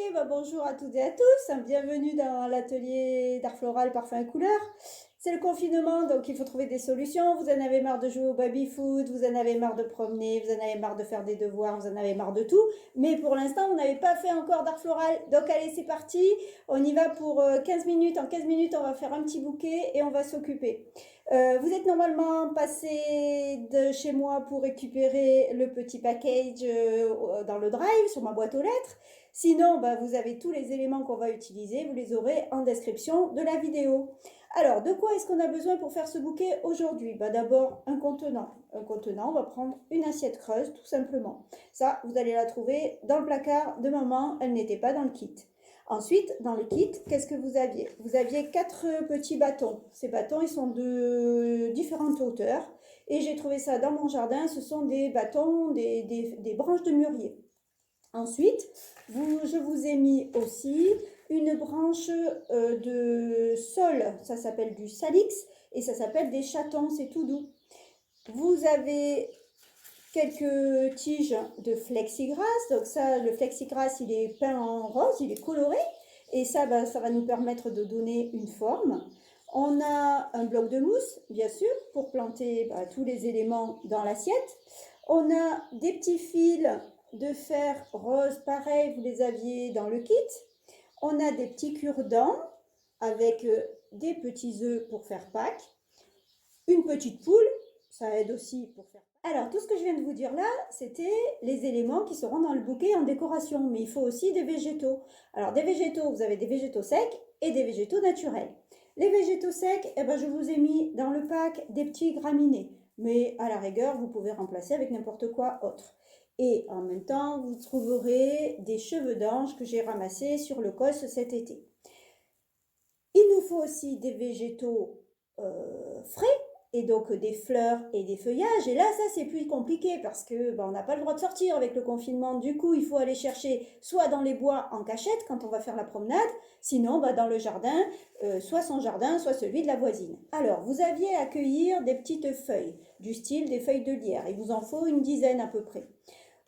atelier, bonjour à toutes et à tous, bienvenue dans l'atelier d'art floral parfum et couleurs. C'est le confinement, donc il faut trouver des solutions. Vous en avez marre de jouer au baby-foot, vous en avez marre de promener, vous en avez marre de faire des devoirs, vous en avez marre de tout. Mais pour l'instant, vous n'avez pas fait encore d'art floral. Donc allez, c'est parti, on y va pour 15 minutes. En 15 minutes, on va faire un petit bouquet et on va s'occuper. Vous êtes normalement passé de chez moi pour récupérer le petit package dans le drive sur ma boîte aux lettres. Sinon, vous avez tous les éléments qu'on va utiliser, vous les aurez en description de la vidéo. Alors, de quoi est-ce qu'on a besoin pour faire ce bouquet aujourd'hui? D'abord, un contenant. Un contenant, on va prendre une assiette creuse, tout simplement. Ça, vous allez la trouver dans le placard de maman, elle n'était pas dans le kit. Ensuite, dans le kit, qu'est-ce que vous aviez? Vous aviez 4 petits bâtons. Ces bâtons, ils sont de différentes hauteurs. Et j'ai trouvé ça dans mon jardin, ce sont des bâtons, des branches de mûrier. Ensuite, je vous ai mis aussi une branche de sol, ça s'appelle du salix, et ça s'appelle des chatons, c'est tout doux. Vous avez quelques tiges de flexigras, donc ça, le flexigras, il est peint en rose, il est coloré, et ça, ça va nous permettre de donner une forme. On a un bloc de mousse, bien sûr, pour planter tous les éléments dans l'assiette. On a des petits fils de fer rose, pareil, vous les aviez dans le kit. On a des petits cure-dents avec des petits œufs pour faire Pâques. Une petite poule, ça aide aussi pour faire Pâques. Alors, tout ce que je viens de vous dire là, c'était les éléments qui seront dans le bouquet en décoration. Mais il faut aussi des végétaux. Alors, des végétaux, vous avez des végétaux secs et des végétaux naturels. Les végétaux secs, je vous ai mis dans le pack des petits graminées. Mais à la rigueur, vous pouvez remplacer avec n'importe quoi autre. Et en même temps, vous trouverez des cheveux d'ange que j'ai ramassés sur le COS cet été. Il nous faut aussi des végétaux frais, et donc des fleurs et des feuillages. Et là, ça, c'est plus compliqué parce que on n'a pas le droit de sortir avec le confinement. Du coup, il faut aller chercher soit dans les bois en cachette quand on va faire la promenade, sinon dans le jardin, soit son jardin, soit celui de la voisine. Alors, vous aviez à cueillir des petites feuilles, du style des feuilles de lierre. Il vous en faut une dizaine à peu près.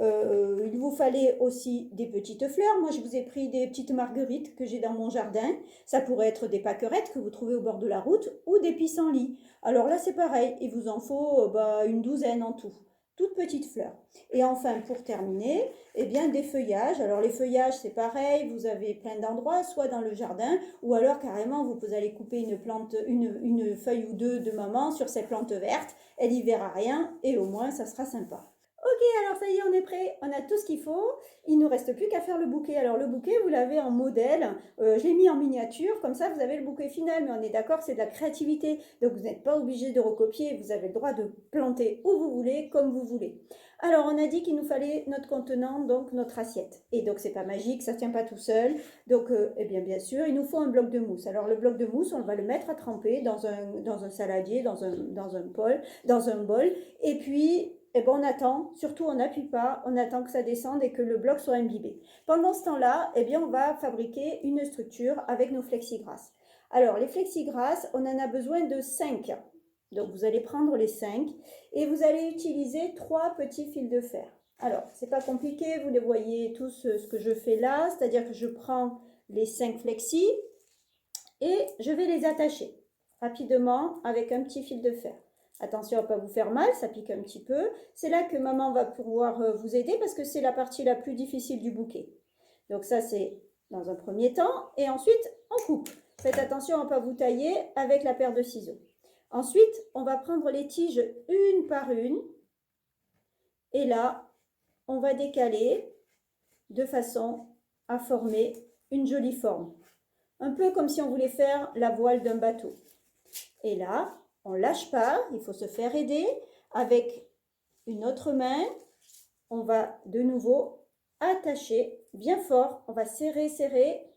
Il vous fallait aussi des petites fleurs. Moi, je vous ai pris des petites marguerites que j'ai dans mon jardin. Ça pourrait être des pâquerettes que vous trouvez au bord de la route ou des pissenlits. Alors là, c'est pareil. Il vous en faut une douzaine en tout. Toutes petites fleurs. Et enfin, pour terminer, des feuillages. Alors les feuillages, c'est pareil. Vous avez plein d'endroits, soit dans le jardin, ou alors carrément, vous allez couper une plante, une feuille ou deux de maman sur ces plantes vertes. Elle y verra rien et au moins, ça sera sympa. Ok, alors ça y est, on est prêt, on a tout ce qu'il faut. Il ne nous reste plus qu'à faire le bouquet. Alors le bouquet, vous l'avez en modèle. Je l'ai mis en miniature, comme ça vous avez le bouquet final. Mais on est d'accord, c'est de la créativité. Donc vous n'êtes pas obligé de recopier. Vous avez le droit de planter où vous voulez, comme vous voulez. Alors on a dit qu'il nous fallait notre contenant, donc notre assiette. Et donc c'est pas magique, ça ne tient pas tout seul. Donc bien sûr, il nous faut un bloc de mousse. Alors le bloc de mousse, on va le mettre à tremper dans un saladier, dans un bol. Et puis on attend, surtout on n'appuie pas, on attend que ça descende et que le bloc soit imbibé. Pendant ce temps-là, on va fabriquer une structure avec nos flexigras. Alors, les flexigras, on en a besoin de 5. Donc, vous allez prendre les 5 et vous allez utiliser 3 petits fils de fer. Alors, c'est pas compliqué, vous les voyez tous ce que je fais là, c'est-à-dire que je prends les 5 flexis et je vais les attacher rapidement avec un petit fil de fer. Attention à ne pas vous faire mal, ça pique un petit peu. C'est là que maman va pouvoir vous aider parce que c'est la partie la plus difficile du bouquet. Donc ça, c'est dans un premier temps. Et ensuite, on coupe. Faites attention à ne pas vous tailler avec la paire de ciseaux. Ensuite, on va prendre les tiges une par une. Et là, on va décaler de façon à former une jolie forme. Un peu comme si on voulait faire la voile d'un bateau. Et là, on ne lâche pas, il faut se faire aider. Avec une autre main, on va de nouveau attacher bien fort. On va serrer, serrer.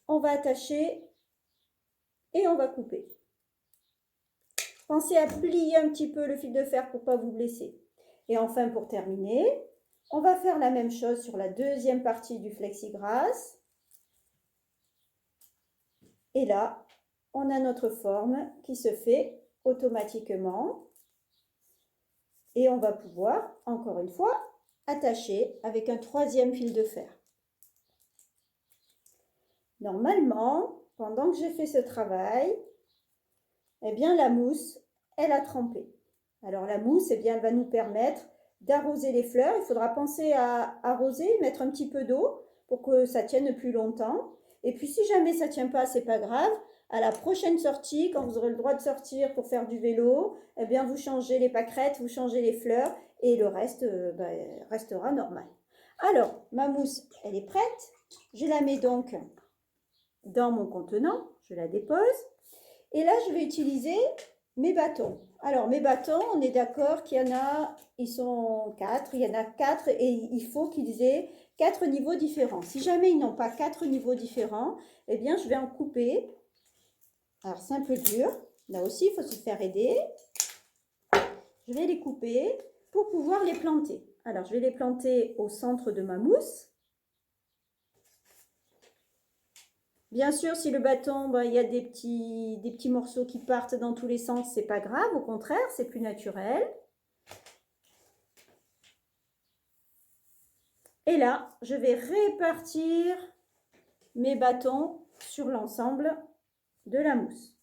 On va attacher et on va couper. Pensez à plier un petit peu le fil de fer pour ne pas vous blesser. Et enfin, pour terminer, on va faire la même chose sur la deuxième partie du flexigras. Et là, on a notre forme qui se fait automatiquement. Et on va pouvoir, encore une fois, attacher avec un troisième fil de fer. Normalement, pendant que j'ai fait ce travail, eh bien la mousse, elle a trempé. Alors la mousse, eh bien, elle va nous permettre d'arroser les fleurs. Il faudra penser à arroser, mettre un petit peu d'eau pour que ça tienne plus longtemps. Et puis si jamais ça ne tient pas, c'est pas grave. À la prochaine sortie, quand vous aurez le droit de sortir pour faire du vélo, eh bien vous changez les pâquerettes, vous changez les fleurs et le reste restera normal. Alors, ma mousse, elle est prête. Je la mets donc dans mon contenant, je la dépose. Et là, je vais utiliser mes bâtons. Alors, mes bâtons, on est d'accord qu'il y en a, ils sont 4, il y en a 4 et il faut qu'ils aient 4 niveaux différents. Si jamais ils n'ont pas 4 niveaux différents, eh bien, je vais en couper. Alors, c'est un peu dur. Là aussi, il faut se faire aider. Je vais les couper pour pouvoir les planter. Alors, je vais les planter au centre de ma mousse. Bien sûr, si le bâton, il y a des petits morceaux qui partent dans tous les sens, c'est pas grave. Au contraire, c'est plus naturel. Et là, je vais répartir mes bâtons sur l'ensemble de la mousse.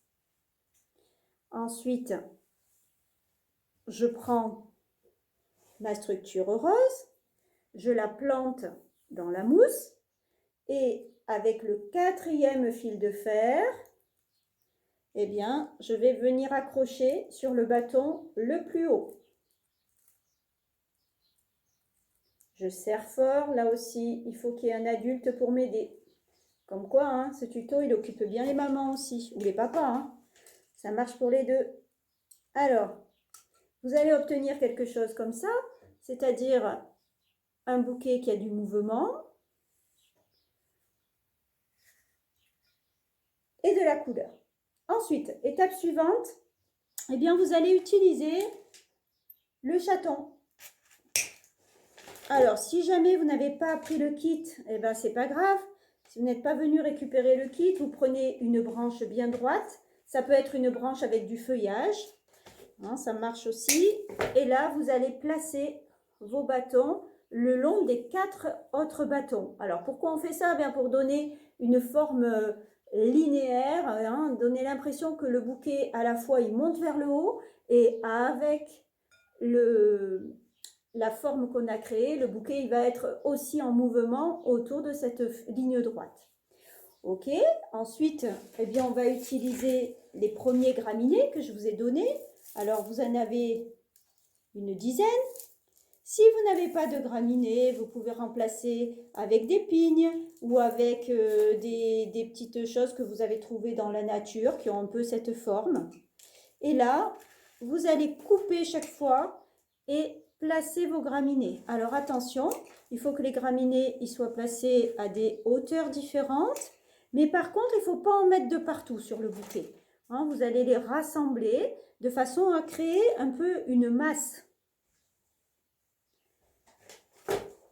Ensuite, je prends ma structure rose, je la plante dans la mousse et avec le quatrième fil de fer, eh bien, je vais venir accrocher sur le bâton le plus haut. Je serre fort, là aussi, il faut qu'il y ait un adulte pour m'aider. Comme quoi, hein, ce tuto, il occupe bien les mamans aussi, ou les papas. Hein. Ça marche pour les deux. Alors, vous allez obtenir quelque chose comme ça, c'est-à-dire un bouquet qui a du mouvement et de la couleur. Ensuite, étape suivante, eh bien, vous allez utiliser le chaton. Alors, si jamais vous n'avez pas pris le kit, eh bien, c'est pas grave. Si vous n'êtes pas venu récupérer le kit, vous prenez une branche bien droite. Ça peut être une branche avec du feuillage. Hein, ça marche aussi. Et là, vous allez placer vos bâtons le long des 4 autres bâtons. Alors, pourquoi on fait ça? Bien, pour donner une forme linéaire, hein, donner l'impression que le bouquet, à la fois, il monte vers le haut et avec la forme qu'on a créée, le bouquet il va être aussi en mouvement autour de cette ligne droite. Ok, ensuite, eh bien, on va utiliser les premiers graminées que je vous ai donnés. Alors, vous en avez une dizaine. Si vous n'avez pas de graminées, vous pouvez remplacer avec des pignes ou avec des petites choses que vous avez trouvées dans la nature qui ont un peu cette forme. Et là, vous allez couper chaque fois et placer vos graminées. Alors attention, il faut que les graminées ils soient placés à des hauteurs différentes. Mais par contre, il ne faut pas en mettre de partout sur le bouquet. Hein, vous allez les rassembler de façon à créer un peu une masse.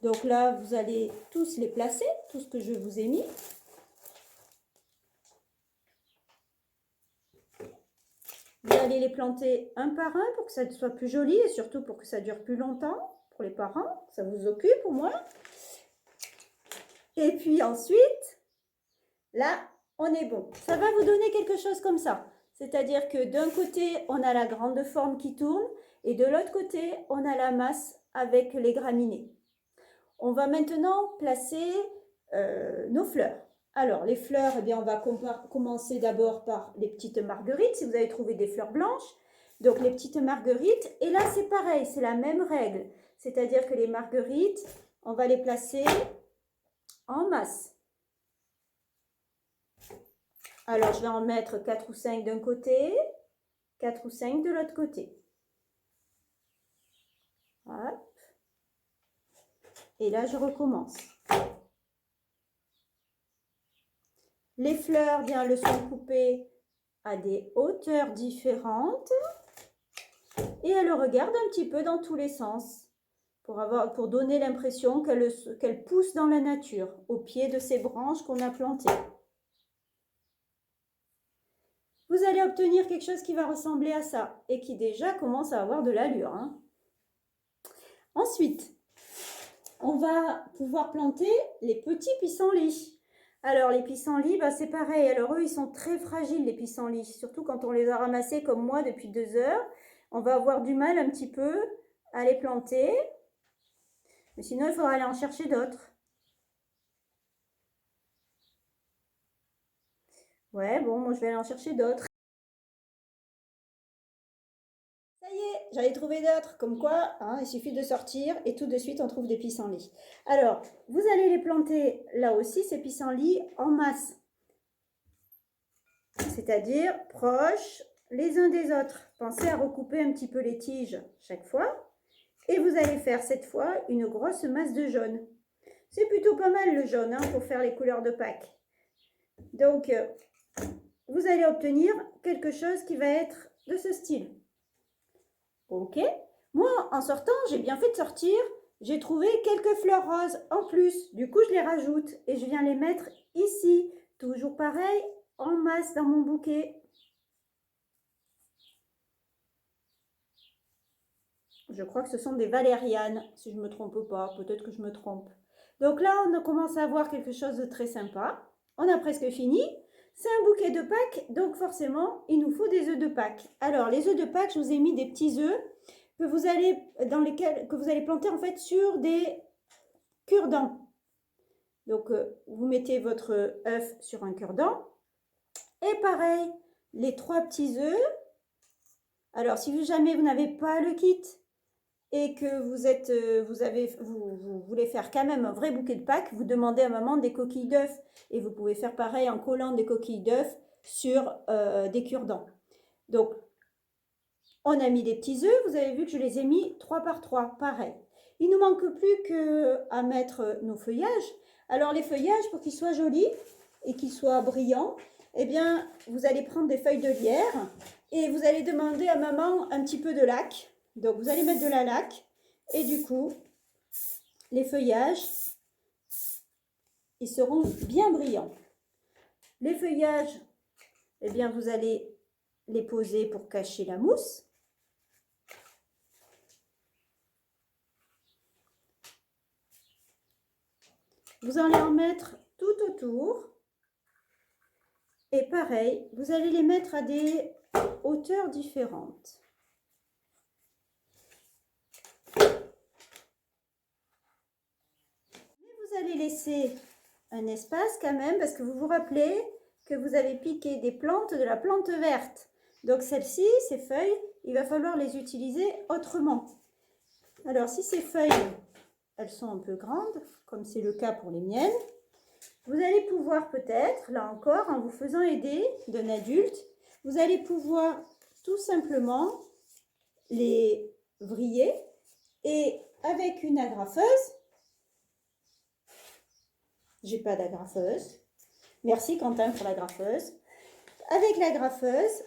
Donc là, vous allez tous les placer, tout ce que je vous ai mis. Vous allez les planter un par un pour que ça soit plus joli et surtout pour que ça dure plus longtemps pour les parents. Ça vous occupe au moins. Et puis ensuite, là, on est bon. Ça va vous donner quelque chose comme ça. C'est-à-dire que d'un côté, on a la grande forme qui tourne et de l'autre côté, on a la masse avec les graminées. On va maintenant placer nos fleurs. Alors, les fleurs, eh bien, on va commencer d'abord par les petites marguerites, si vous avez trouvé des fleurs blanches. Donc, les petites marguerites. Et là, c'est pareil, c'est la même règle. C'est-à-dire que les marguerites, on va les placer en masse. Alors, je vais en mettre 4 ou 5 d'un côté, 4 ou 5 de l'autre côté. Hop. Et là, je recommence. Les fleurs, bien, elles sont coupées à des hauteurs différentes. Et elles regardent un petit peu dans tous les sens pour donner l'impression qu'elles poussent dans la nature, au pied de ces branches qu'on a plantées. Vous allez obtenir quelque chose qui va ressembler à ça et qui déjà commence à avoir de l'allure. Hein. Ensuite, on va pouvoir planter les petits pissenlits. Alors, les pissenlits, bah, c'est pareil. Alors, eux, ils sont très fragiles, les pissenlits. Surtout quand on les a ramassés comme moi depuis 2 heures. On va avoir du mal un petit peu à les planter. Mais sinon, il faudra aller en chercher d'autres. Ouais, bon, moi, je vais aller en chercher d'autres. Ça y est, j'en ai trouvé d'autres. Comme quoi, hein, il suffit de sortir et tout de suite, on trouve des pissenlits. Alors, vous allez les planter là aussi, ces pissenlits, en masse. C'est-à-dire proches les uns des autres. Pensez à recouper un petit peu les tiges chaque fois. Et vous allez faire cette fois une grosse masse de jaune. C'est plutôt pas mal le jaune hein, pour faire les couleurs de Pâques. Donc, vous allez obtenir quelque chose qui va être de ce style. Ok. Moi, en sortant, j'ai bien fait de sortir. J'ai trouvé quelques fleurs roses en plus. Du coup, je les rajoute et je viens les mettre ici. Toujours pareil, en masse dans mon bouquet. Je crois que ce sont des valérianes, si je ne me trompe pas. Peut-être que je me trompe. Donc là, on commence à avoir quelque chose de très sympa. On a presque fini. C'est un bouquet de Pâques, donc forcément, il nous faut des œufs de Pâques. Alors, les œufs de Pâques, je vous ai mis des petits œufs que vous allez planter en fait sur des cure-dents. Donc, vous mettez votre œuf sur un cure-dent. Et pareil, les 3 petits œufs. Alors, si jamais vous n'avez pas le kit et que vous voulez faire quand même un vrai bouquet de Pâques, vous demandez à maman des coquilles d'œufs. Et vous pouvez faire pareil en collant des coquilles d'œufs sur des cure-dents. Donc, on a mis des petits œufs. Vous avez vu que je les ai mis 3 par 3. Pareil. Il ne nous manque plus qu'à mettre nos feuillages. Alors, les feuillages, pour qu'ils soient jolis et qu'ils soient brillants, eh bien, vous allez prendre des feuilles de lierre et vous allez demander à maman un petit peu de laque. Donc, vous allez mettre de la laque et du coup, les feuillages, ils seront bien brillants. Les feuillages, eh bien, vous allez les poser pour cacher la mousse. Vous allez en mettre tout autour. Et pareil, vous allez les mettre à des hauteurs différentes. Vous allez laisser un espace quand même parce que vous vous rappelez que vous avez piqué des plantes de la plante verte. Donc celles-ci, ces feuilles, il va falloir les utiliser autrement. Alors si ces feuilles, elles sont un peu grandes, comme c'est le cas pour les miennes, vous allez pouvoir peut-être, là encore, en vous faisant aider d'un adulte, vous allez pouvoir tout simplement les vriller et avec une agrafeuse, j'ai pas d'agrafeuse, merci Quentin pour l'agrafeuse, avec l'agrafeuse,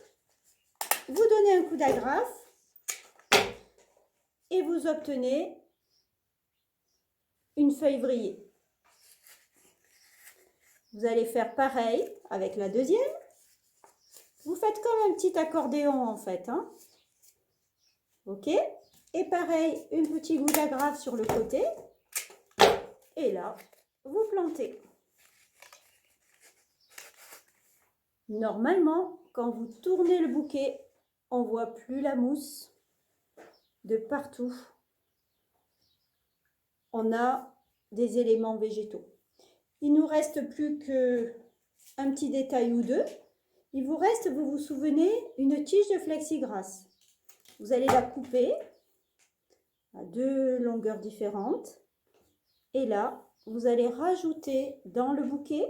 vous donnez un coup d'agrafe et vous obtenez une feuille vrillée. Vous allez faire pareil avec la deuxième. Vous faites comme un petit accordéon en fait. Hein. Ok. Et pareil, une petite goutte d'agrafe sur le côté. Et là, vous plantez. Normalement, quand vous tournez le bouquet, on ne voit plus la mousse de partout. On a des éléments végétaux. Il ne nous reste plus qu'un petit détail ou deux. Il vous reste, vous vous souvenez, une tige de flexigras. Vous allez la couper à 2 longueurs différentes. Et là, vous allez rajouter dans le bouquet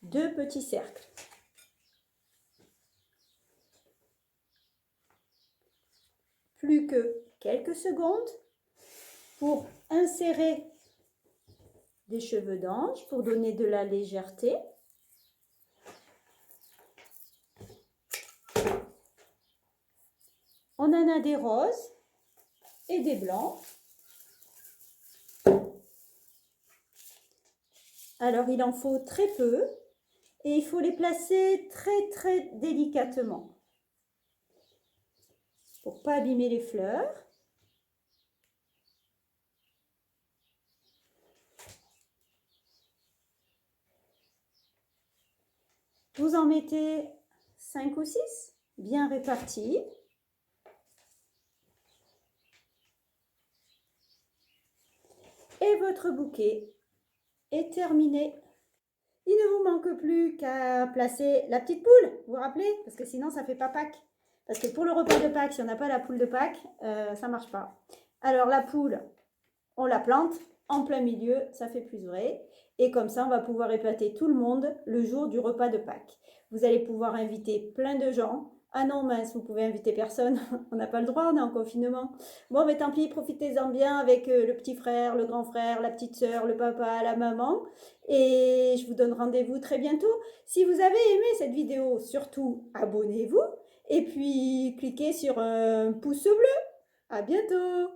2 petits cercles. Plus que quelques secondes pour insérer des cheveux d'ange pour donner de la légèreté. On en a des roses et des blancs. Alors, il en faut très peu et il faut les placer très délicatement pour ne pas abîmer les fleurs. Vous en mettez 5 ou 6, bien répartis. Et votre bouquet est terminé. Il ne vous manque plus qu'à placer la petite poule, vous vous rappelez? Parce que sinon, ça ne fait pas Pâques. Parce que pour le repas de Pâques, si on n'a pas la poule de Pâques, ça ne marche pas. Alors la poule, on la plante en plein milieu, ça fait plus vrai. Et comme ça, on va pouvoir épater tout le monde le jour du repas de Pâques. Vous allez pouvoir inviter plein de gens. Ah non, mince, vous pouvez inviter personne. On n'a pas le droit, on est en confinement. Bon, mais tant pis, profitez-en bien avec le petit frère, le grand frère, la petite sœur, le papa, la maman. Et je vous donne rendez-vous très bientôt. Si vous avez aimé cette vidéo, surtout abonnez-vous. Et puis, cliquez sur un pouce bleu. À bientôt!